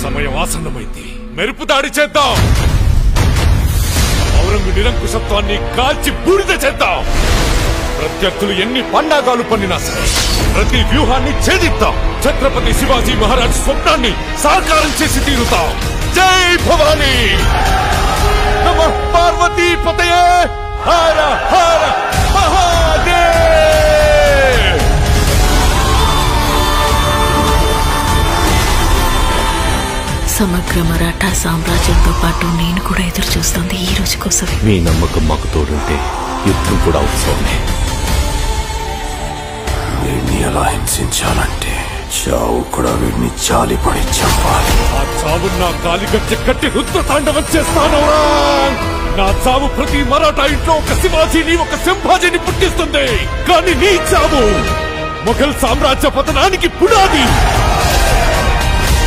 సమయం ఆసన్నమైంది. మెరుపు దాడి చేద్దాం. ఔరంగు నిరంకుశత్వాన్ని కాల్చి బూడిద చేద్దాం. ప్రత్యర్థులు ఎన్ని పండాగాలు పన్నినా సరే ప్రతి వ్యూహాన్ని ఛేదిద్దాం. ఛత్రపతి శివాజీ మహారాజ్ స్వప్నాన్ని సాకారం చేసి తీరుతాం. జై భవానీ. నమః పార్వతీ పతయే. హర హర మహాదేవ్. సమగ్ర మరాఠా సామ్రాజ్యంతో పాటు నేను కూడా ఎదురు చూస్తుంది ఈ రోజు కోసమే. మీ నమ్మకం మాకు తోడుంటే యుద్ధం కూడా అవసరమే. వీడిని ఎలా హింసించాలంటే చావు కూడా వీడిని చాలిపడి చంపాలి. ఆ చావు నా కాలిగట్టె కట్టి రుద్ర తాండవం చేస్తాను. నా చావు ప్రతి మరాఠా ఇంట్లో ఒక శివాజీని ఒక సంభాజీని పుట్టిస్తుంది. కానీ నీ చావు మొఘల్ సామ్రాజ్య పతనానికి పునాది.